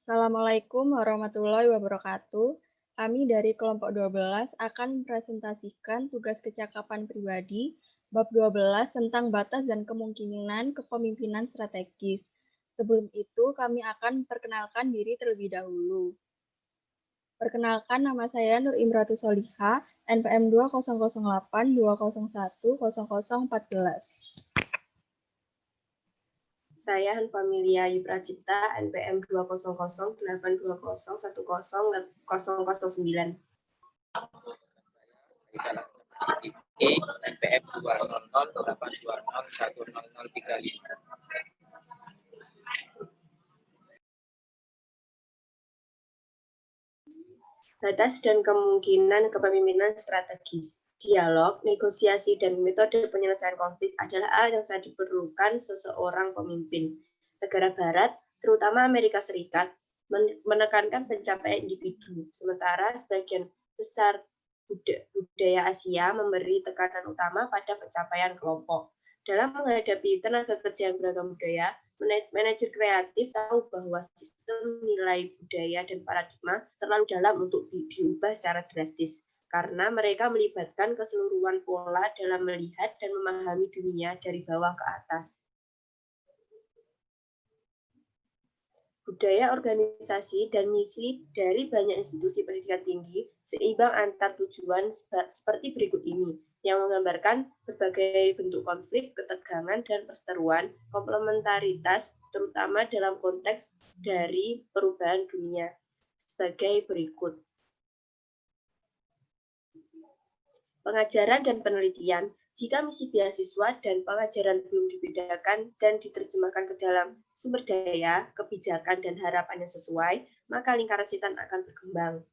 Assalamualaikum warahmatullahi wabarakatuh. Kami dari kelompok 12 akan mempresentasikan tugas kecakapan pribadi bab 12 tentang batas dan kemungkinan kepemimpinan strategis. Sebelum itu, kami akan perkenalkan diri terlebih dahulu. Perkenalkan, nama saya Nur Imratu Soliha, NPM 200820010014. Saya Hanfamilia Yupracipta, NPM 20082010009. NPM 20082010035. Batas dan kemungkinan kepemimpinan strategis. Dialog, negosiasi, dan metode penyelesaian konflik adalah hal yang sangat diperlukan seseorang pemimpin. Negara Barat, terutama Amerika Serikat, menekankan pencapaian individu, sementara sebagian besar budaya Asia memberi tekanan utama pada pencapaian kelompok. Dalam menghadapi tenaga kerja yang beragam budaya, manajer kreatif tahu bahwa sistem nilai budaya dan paradigma terlalu dalam untuk diubah secara drastis, karena mereka melibatkan keseluruhan pola dalam melihat dan memahami dunia dari bawah ke atas. Budaya organisasi dan misi dari banyak institusi pendidikan tinggi seimbang antar tujuan seperti berikut ini, yang menggambarkan berbagai bentuk konflik, ketegangan, dan perseteruan, komplementaritas, terutama dalam konteks dari perubahan dunia, sebagai berikut. Pengajaran dan penelitian. Jika misi beasiswa dan pengajaran belum dibedakan dan diterjemahkan ke dalam sumber daya, kebijakan, dan harapan yang sesuai, maka lingkaran setan akan berkembang.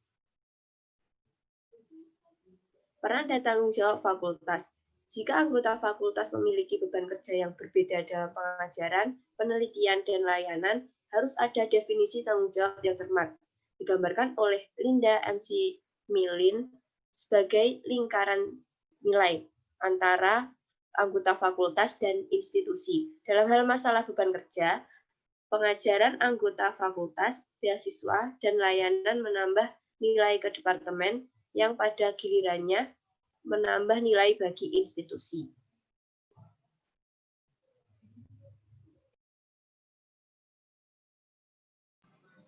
Peran dan tanggung jawab fakultas. Jika anggota fakultas memiliki beban kerja yang berbeda dalam pengajaran, penelitian, dan layanan, harus ada definisi tanggung jawab yang cermat, digambarkan oleh Linda MC Milin sebagai lingkaran nilai antara anggota fakultas dan institusi. Dalam hal masalah beban kerja, pengajaran anggota fakultas, beasiswa, dan layanan menambah nilai ke departemen yang pada gilirannya menambah nilai bagi institusi.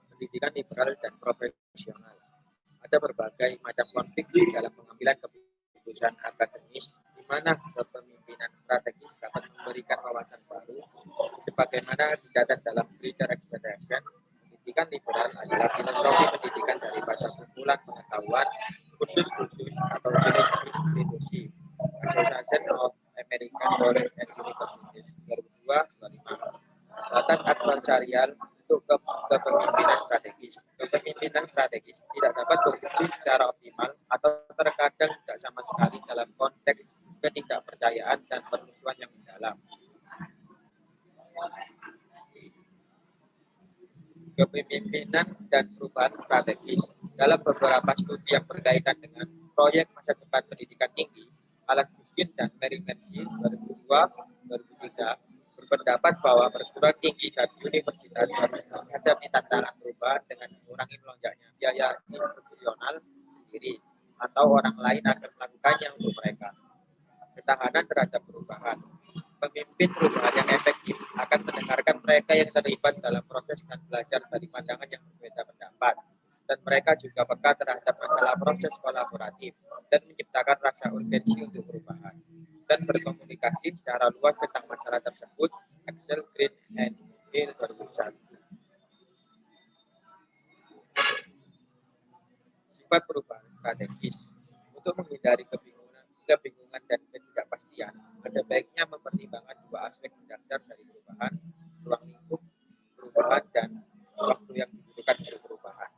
Pendidikan liberal dan profesional. Ada berbagai macam konflik dalam pengambilan keputusan akademis, di mana kepemimpinan strategis dapat memberikan wawasan baru, sebagaimana dicatat dalam Greater Expectation. Pendidikan liberal adalah filosofi pendidikan daripada kumpulan pengetahuan khusus atau jenis institusi. Association of American College and Universities 2002-2005. Batas adversarial untuk kepemimpinan strategis. Kepemimpinan strategis tidak dapat berfungsi secara optimal atau terkadang tidak sama sekali dalam konteks ketidakpercayaan dan permusuhan yang mendalam. Kepemimpinan dan perubahan strategis. Dalam beberapa studi yang berkaitan dengan proyek masa depan pendidikan tinggi, Alan Buskin dan Mary Mercy 2002-2003 berpendapat bahwa perguruan tinggi dan universitas harus menghadapi tantangan perubahan dengan mengurangi melonjaknya biaya institusional sendiri atau orang lain akan melakukannya untuk mereka. Ketahanan terhadap perubahan. Pemimpin perubahan yang efektif akan mendengarkan mereka yang terlibat dalam proses dan belajar dari pandangan yang berbeda pendapat. Dan mereka juga peka terhadap masalah proses kolaboratif dan menciptakan rasa urgensi untuk perubahan. Dan berkomunikasi secara luas tentang masalah tersebut. Axel Green and Hill 2001. Sifat perubahan strategis. Untuk menghindari kebingungan dan ketidakpastian, ada baiknya mempertimbangkan dua aspek mendasar dari perubahan, ruang lingkup perubahan dan waktu yang dibutuhkan untuk perubahan.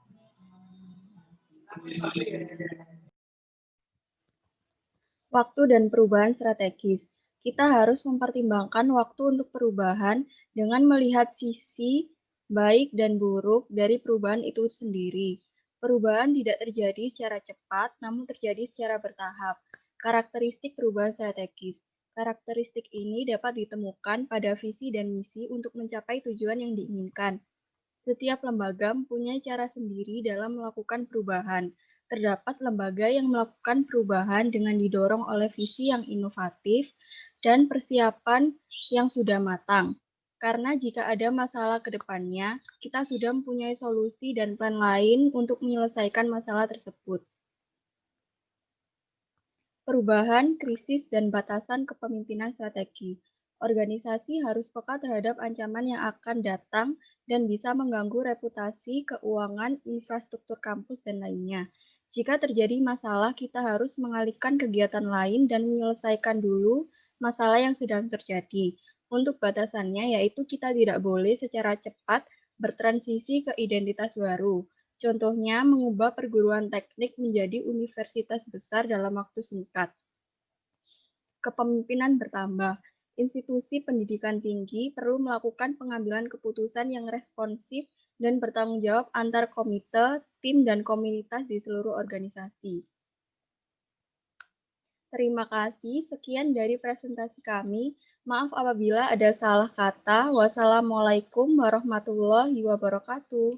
Waktu dan perubahan strategis. Kita harus mempertimbangkan waktu untuk perubahan dengan melihat sisi baik dan buruk dari perubahan itu sendiri. Perubahan tidak terjadi secara cepat, namun terjadi secara bertahap. Karakteristik perubahan strategis. Karakteristik ini dapat ditemukan pada visi dan misi untuk mencapai tujuan yang diinginkan. Setiap lembaga mempunyai cara sendiri dalam melakukan perubahan. Terdapat lembaga yang melakukan perubahan dengan didorong oleh visi yang inovatif dan persiapan yang sudah matang. Karena jika ada masalah ke depannya, kita sudah mempunyai solusi dan plan lain untuk menyelesaikan masalah tersebut. Perubahan, krisis, dan batasan kepemimpinan strategi. Organisasi harus peka terhadap ancaman yang akan datang dan bisa mengganggu reputasi, keuangan, infrastruktur kampus, dan lainnya. Jika terjadi masalah, kita harus mengalihkan kegiatan lain dan menyelesaikan dulu masalah yang sedang terjadi. Untuk batasannya, yaitu kita tidak boleh secara cepat bertransisi ke identitas baru. Contohnya, mengubah perguruan teknik menjadi universitas besar dalam waktu singkat. Kepemimpinan bertambah. Institusi pendidikan tinggi perlu melakukan pengambilan keputusan yang responsif dan bertanggung jawab antar komite, tim, dan komunitas di seluruh organisasi. Terima kasih. Sekian dari presentasi kami. Maaf apabila ada salah kata. Wassalamualaikum warahmatullahi wabarakatuh.